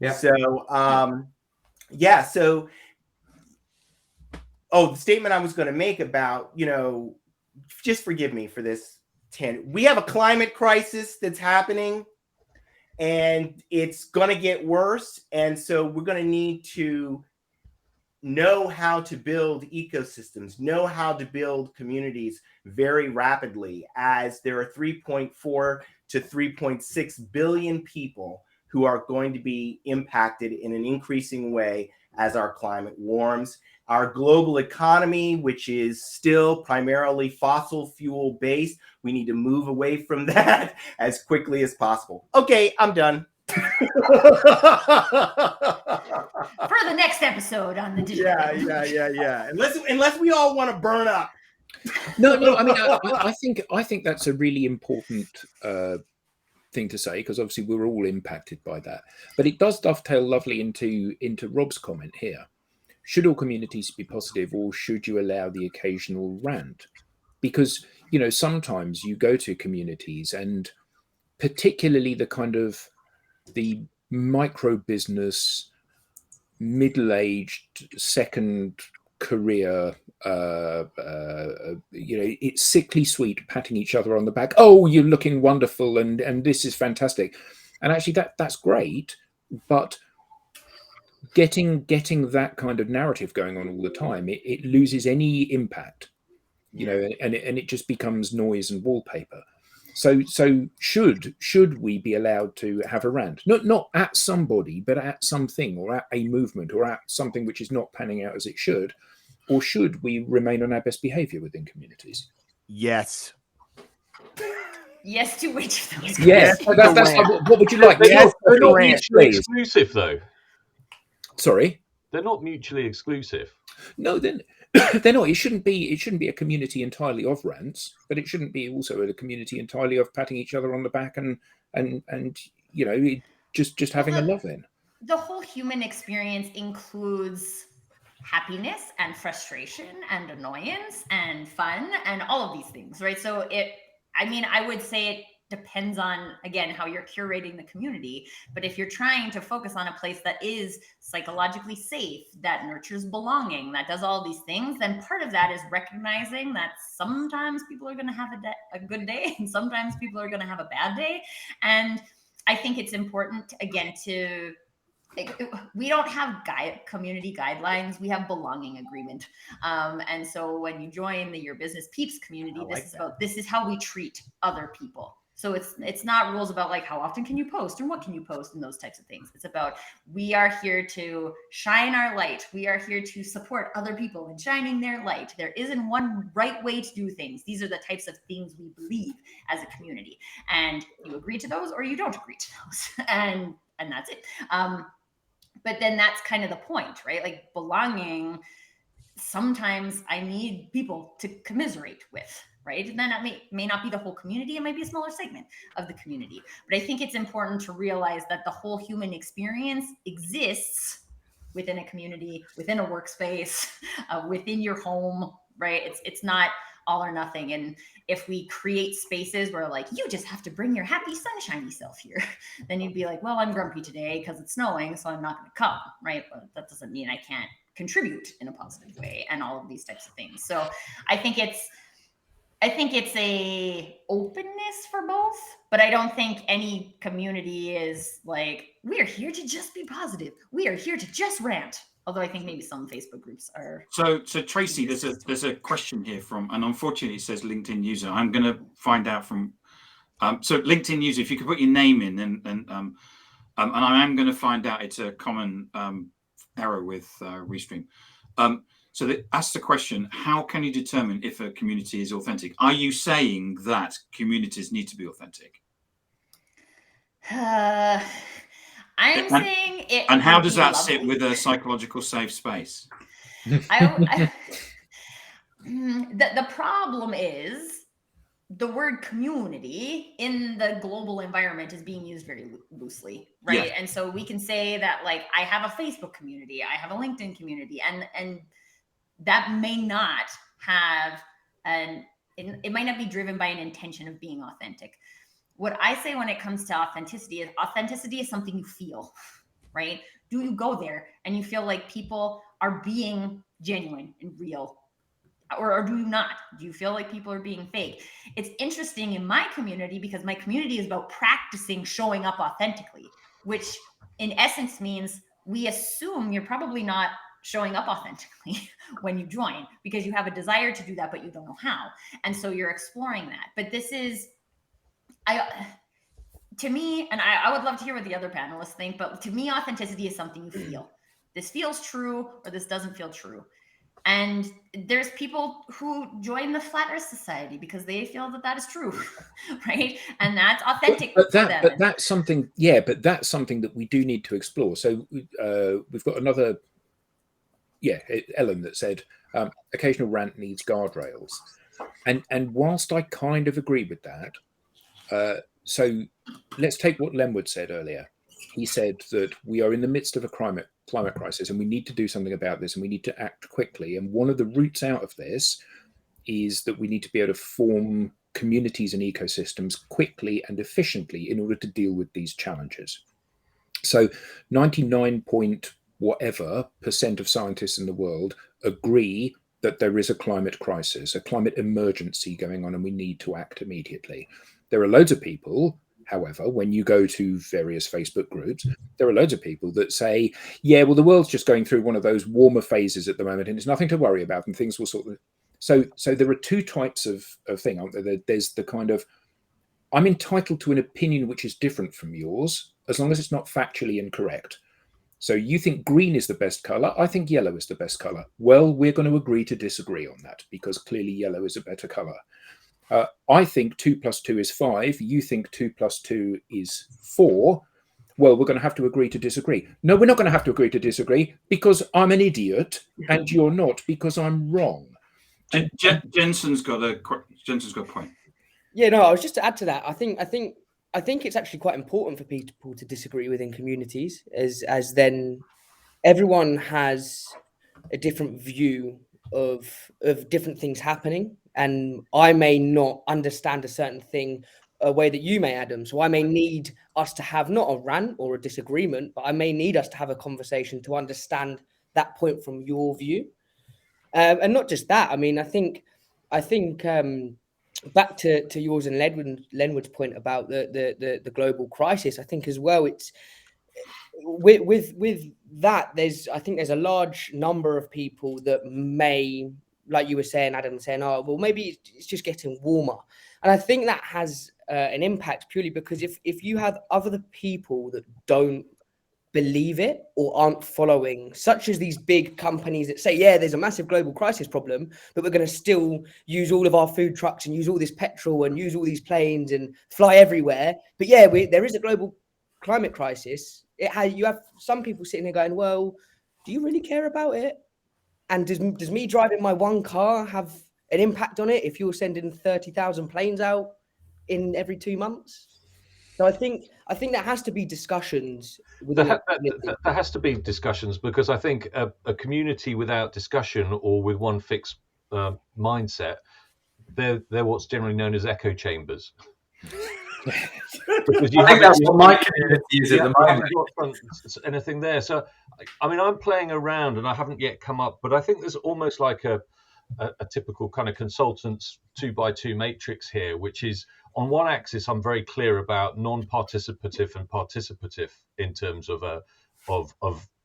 Yeah. So yeah. So. Oh, the statement I was going to make about, you know, just forgive me for this. We have a climate crisis that's happening, and it's going to get worse. And so we're going to need to know how to build ecosystems, know how to build communities very rapidly, as there are 3.4 to 3.6 billion people who are going to be impacted in an increasing way as our climate warms. Our global economy, which is still primarily fossil fuel based, we need to move away from that as quickly as possible. Okay, I'm done. For the next episode on the digital. Yeah. Unless we all want to burn up. No. I mean, I think that's a really important thing to say, because obviously we're all impacted by that. But it does dovetail lovely into Rob's comment here. Should all communities be positive, or should you allow the occasional rant? Because, you know, sometimes you go to communities, and particularly the kind of the micro business, middle-aged, second career, it's sickly sweet, patting each other on the back. Oh, you're looking wonderful, and this is fantastic. And actually that's great, but getting that kind of narrative going on all the time, it loses any impact, and it just becomes noise and wallpaper. So should we be allowed to have a rant, not at somebody, but at something, or at a movement, or at something which is not panning out as it should? Or should we remain on our best behavior within communities? Yes. Yes to which of those? Yes. That's what would you like? They're not Yes, mutually please. exclusive, though. Sorry? They're not mutually exclusive. No, then they're not. It shouldn't be a community entirely of rants, but it shouldn't be also a community entirely of patting each other on the back and just having a love in. The whole human experience includes happiness and frustration and annoyance and fun and all of these things, right? So I would say it depends on, again, how you're curating the community. But if you're trying to focus on a place that is psychologically safe, that nurtures belonging, that does all these things, then part of that is recognizing that sometimes people are going to have a good day and sometimes people are going to have a bad day. And I think it's important, again, we don't have community guidelines. We have belonging agreement. And so when you join the Your Business Peeps community, this is how we treat other people. So it's not rules about like how often can you post and what can you post and those types of things. It's about, we are here to shine our light. We are here to support other people in shining their light. There isn't one right way to do things. These are the types of things we believe as a community. And you agree to those or you don't agree to those. And that's it. But then that's kind of the point, right? Like belonging, sometimes I need people to commiserate with, right? And then that may not be the whole community. It might be a smaller segment of the community. But I think it's important to realize that the whole human experience exists within a community, within a workspace, within your home, right? It's not all or nothing. And if we create spaces where like, you just have to bring your happy sunshiny self here, then you'd be like, well, I'm grumpy today because it's snowing, so I'm not going to come, right? But that doesn't mean I can't contribute in a positive way and all of these types of things. So I think it's a openness for both, but I don't think any community is like, we are here to just be positive. We are here to just rant. Although I think maybe some Facebook groups are. So Tracy, there's a question here from, and unfortunately it says LinkedIn user. I'm going to find out from. So LinkedIn user, if you could put your name in, and I am going to find out. It's a common error with Restream. So they ask the question: how can you determine if a community is authentic? Are you saying that communities need to be authentic? I'm saying it. And how does that sit with a psychological safe space? The problem is the word community in the global environment is being used very loosely, right? Yeah. And so we can say that, like, I have a Facebook community, I have a LinkedIn community, and that may not have it might not be driven by an intention of being authentic. What I say when it comes to authenticity is something you feel, right? Do you go there and you feel like people are being genuine and real? Or do you not? Do you feel like people are being fake? It's interesting in my community because my community is about practicing showing up authentically, which in essence means we assume you're probably not showing up authentically when you join because you have a desire to do that, but you don't know how. And so you're exploring that. But this is, to me, and I would love to hear what the other panelists think, but to me, authenticity is something you feel. This feels true or this doesn't feel true. And there's people who join the Flat Earth Society because they feel that that is true, right? And that's authentic for them. But that's something, yeah, but that's something that we do need to explore. So we've got another, Ellen that said, occasional rant needs guardrails. And whilst I kind of agree with that, so let's take what Lenwood said earlier. He said that we are in the midst of a climate crisis and we need to do something about this and we need to act quickly. And one of the routes out of this is that we need to be able to form communities and ecosystems quickly and efficiently in order to deal with these challenges. So 99.9% whatever % of scientists in the world agree that there is a climate crisis, a climate emergency going on, and we need to act immediately. There are loads of people, however, when you go to various Facebook groups, there are loads of people that say, yeah, well, the world's just going through one of those warmer phases at the moment, and it's nothing to worry about, and things will sort of... So there are two types of thing, aren't there? There's the kind of, I'm entitled to an opinion which is different from yours, as long as it's not factually incorrect. So you think green is the best color. I think yellow is the best color. Well, we're going to agree to disagree on that, because clearly yellow is a better color. I think 2 + 2 is 5. You think 2 + 2 is 4. Well, we're going to have to agree to disagree. No, we're not going to have to agree to disagree, because I'm an idiot and you're not, because I'm wrong. Jensen's got a point. Yeah, no, I was just to add to that. I think it's actually quite important for people to disagree within communities, as then everyone has a different view of different things happening, and I may not understand a certain thing a way that you may, Adam. So I may need us to have not a rant or a disagreement, but I may need us to have a conversation to understand that point from your view. And not just that. I mean, I think back to yours and Lenwood's point about the global crisis. I think as well, it's with that. There's a large number of people that may, like you were saying, Adam, saying, oh, well, maybe it's just getting warmer. And I think that has an impact purely because if you have other people that don't believe it or aren't following, such as these big companies that say, yeah, there's a massive global crisis problem, but we're going to still use all of our food trucks and use all this petrol and use all these planes and fly everywhere. But yeah, there is a global climate crisis. You have some people sitting there going, well, do you really care about it? And does me driving my one car have an impact on it if you're sending 30,000 planes out in every 2 months? So I think that has to be discussions. There has to be discussions, because I think a community without discussion or with one fixed mindset, they're what's generally known as echo chambers. Because I think that's what my community is at the moment. Anything there? So, I mean, I'm playing around and I haven't yet come up, but I think there's almost like a typical kind of consultant's 2x2 matrix here, which is on one axis, I'm very clear about non-participative and participative in terms of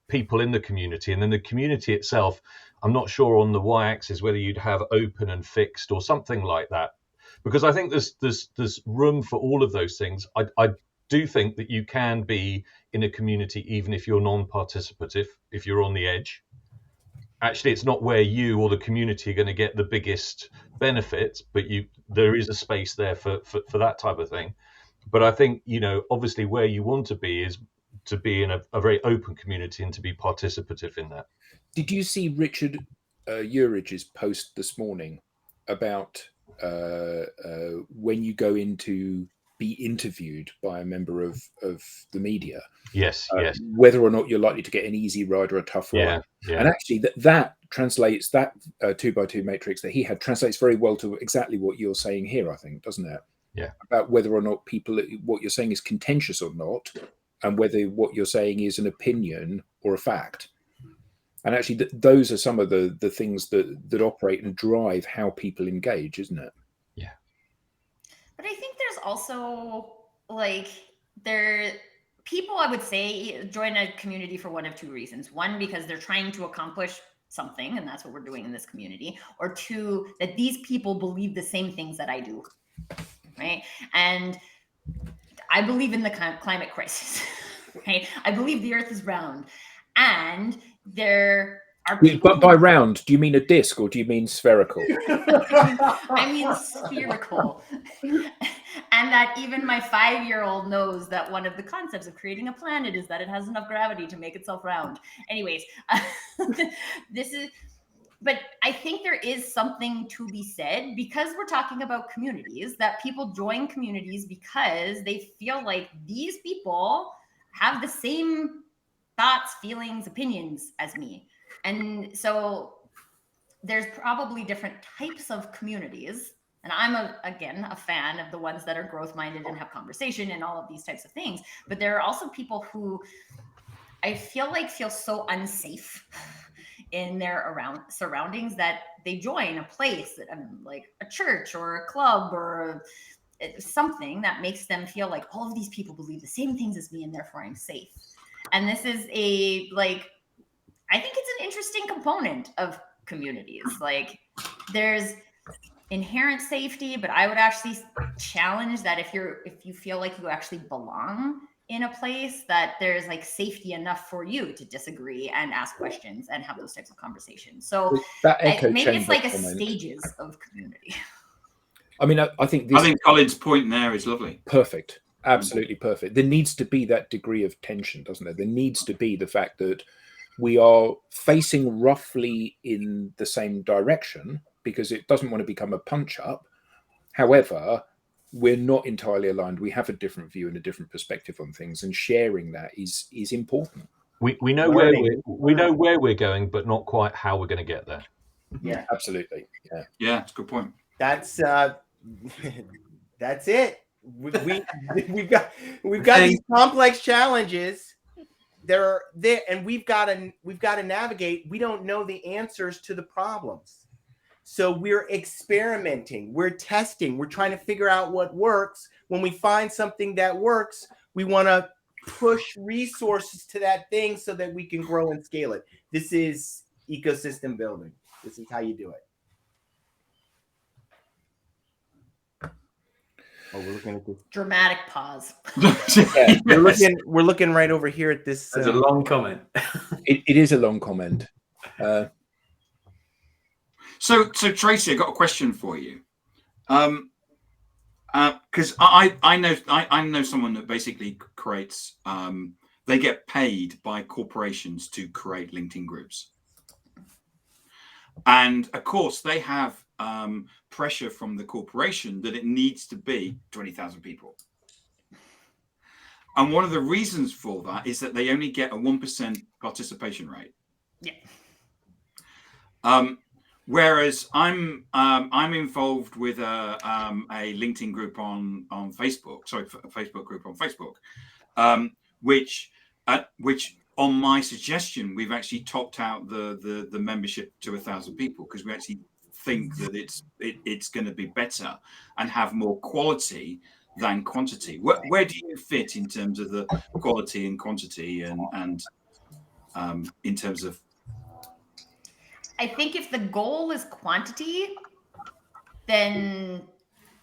people in the community, and then the community itself, I'm not sure on the y-axis whether you'd have open and fixed or something like that, because I think there's room for all of those things. I do think that you can be in a community even if you're non-participative, if you're on the edge. Actually, it's not where you or the community are going to get the biggest benefits, but there is a space there for that type of thing. But I think, obviously where you want to be is to be in a very open community and to be participative in that. Did you see Richard Urich's post this morning about when you go in to be interviewed by a member of the media? Yes. Whether or not you're likely to get an easy ride or a tough ride. Yeah. And actually that translates, that 2x2 matrix that he had translates very well to exactly what you're saying here, I think, doesn't it? Yeah. About whether or not what you're saying is contentious or not, and whether what you're saying is an opinion or a fact. And actually those are some of the things that operate and drive how people engage, isn't it? Yeah. But I think there's also people, I would say, join a community for one of two reasons. One, because they're trying to accomplish something, and that's what we're doing in this community. Or two, that these people believe the same things that I do, right? And I believe in the climate crisis, right? I believe the Earth is round, and there are people. But by round, do you mean a disc or do you mean spherical? I mean spherical. And that even my 5-year-old knows that one of the concepts of creating a planet is that it has enough gravity to make itself round. Anyways, but I think there is something to be said, because we're talking about communities, that people join communities because they feel like these people have the same thoughts, feelings, opinions as me. And so there's probably different types of communities. And I'm, a fan of the ones that are growth-minded and have conversation and all of these types of things. But there are also people who I feel so unsafe in their surroundings that they join a place, like a church or a club or something that makes them feel like all of these people believe the same things as me and therefore I'm safe. And this is I think it's an interesting component of communities. Like there's inherent safety, but I would actually challenge that if you feel like you actually belong in a place, that there's like safety enough for you to disagree and ask questions and have those types of conversations. So maybe it's like stages of community. I mean, I think Colin's point there is lovely. Perfect. Absolutely perfect. There needs to be that degree of tension, doesn't there? There needs to be the fact that we are facing roughly in the same direction, because it doesn't want to become a punch up. However, we're not entirely aligned. We have a different view and a different perspective on things, and sharing that is important. We know where we're going, but not quite how we're going to get there. Yeah, absolutely. Yeah, that's a good point. That's it. We've got these complex challenges. They're there, and we've got to navigate. We don't know the answers to the problems, so we're experimenting, we're testing, we're trying to figure out what works. When we find something that works, we want to push resources to that thing so that we can grow and scale it. This is ecosystem building. This is how you do it. Oh, we're looking at this dramatic pause. Yeah, we're looking right over here at this. That's a long comment. It is a long comment. So Tracy, I got a question for you. Because I know someone that basically creates. They get paid by corporations to create LinkedIn groups, and of course they have pressure from the corporation that it needs to be 20,000 people. And one of the reasons for that is that they only get a 1% participation rate. Yeah. Whereas I'm involved with a LinkedIn group on Facebook. Sorry, a Facebook group on Facebook, which on my suggestion we've actually topped out the membership to 1,000 people, because we actually think that it's going to be better and have more quality than quantity. Where do you fit in terms of the quality and quantity and in terms of? I think if the goal is quantity, then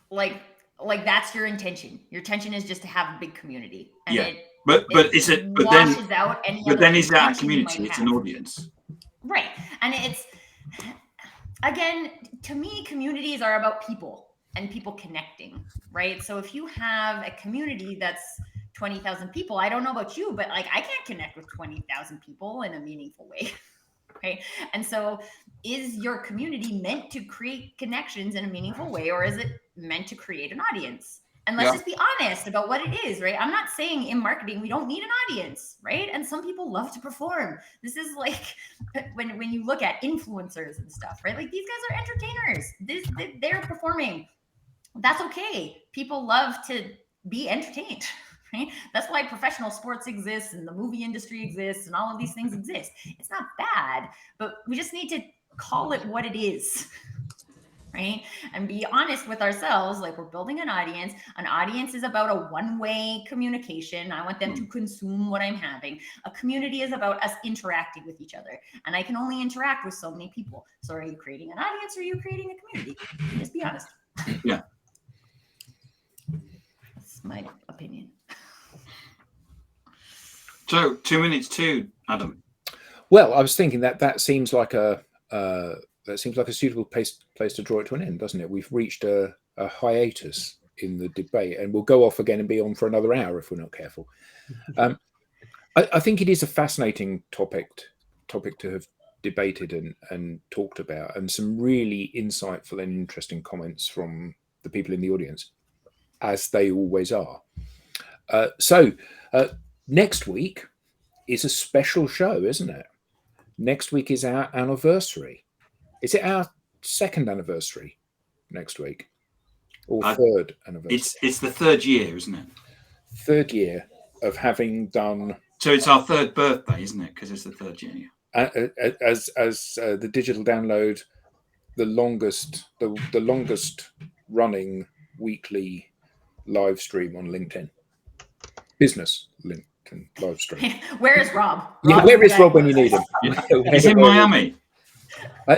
like that's your intention. Your intention is just to have a big community. And yeah, but is it? But washes out any but other then is that a intention you community? might It's have. an audience, right? And it's, again, to me, communities are about people and people connecting, right? So if you have a community that's 20,000 people, I don't know about you, but like I can't connect with 20,000 people in a meaningful way. Right. And so is your community meant to create connections in a meaningful way, or is it meant to create an audience? And let's just be honest about what it is, right? I'm not saying in marketing we don't need an audience, right? And some people love to perform. This is like when you look at influencers and stuff, right? Like these guys are entertainers. They're performing. That's okay. People love to be entertained. Right? That's why professional sports exists and the movie industry exists and all of these things exist. It's not bad, but we just need to call it what it is, right? And be honest with ourselves. Like, we're building an audience. An audience is about a one-way communication. I want them to consume what I'm having. A community is about us interacting with each other. And I can only interact with so many people. So are you creating an audience or are you creating a community? Just be honest. Yeah. That's my opinion. So 2 minutes too, Adam. Well, I was thinking that seems like a suitable place to draw it to an end, doesn't it? We've reached a hiatus in the debate, and we'll go off again and be on for another hour if we're not careful. I think it is a fascinating topic to have debated and talked about, and some really insightful and interesting comments from the people in the audience, as they always are. So next week is a special show, isn't it? Next week is our anniversary. Is it our second anniversary next week, or third anniversary? It's the third year, isn't it? Third year of having done So it's our third birthday, isn't it? Because it's the 3rd year. As the digital download, the longest running weekly live stream on LinkedIn, business LinkedIn live stream. Where is Rob? Yeah, where is Rob when you need him? He's in Miami.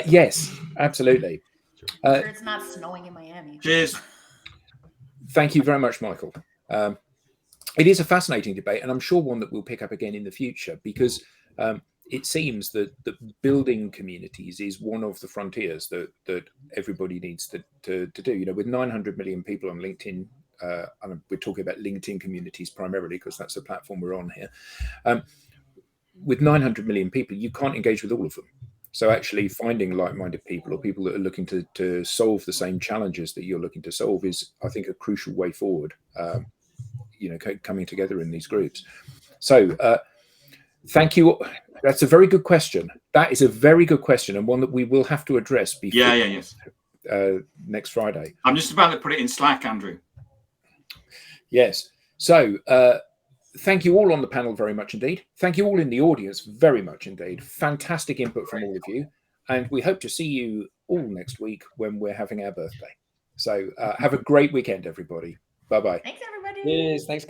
Yes, absolutely. I'm sure it's not snowing in Miami. Cheers. Thank you very much, Michael. It is a fascinating debate, and I'm sure one that we'll pick up again in the future, because it seems that building communities is one of the frontiers that everybody needs to do. You know, with 900 million people on LinkedIn, and we're talking about LinkedIn communities primarily because that's the platform we're on here. With 900 million people, you can't engage with all of them. So actually finding like-minded people or people that are looking to solve the same challenges that you're looking to solve is, I think, a crucial way forward, you know, coming together in these groups. So thank you. That's a very good question. That is a very good question, and one that we will have to address before next Friday. I'm just about to put it in Slack, Andrew. Yes. So thank you all on the panel very much indeed. Thank you all in the audience very much indeed. Fantastic input from all of you. And we hope to see you all next week when we're having our birthday. So have a great weekend, everybody. Bye-bye. Thanks, everybody. Cheers. Thanks, guys.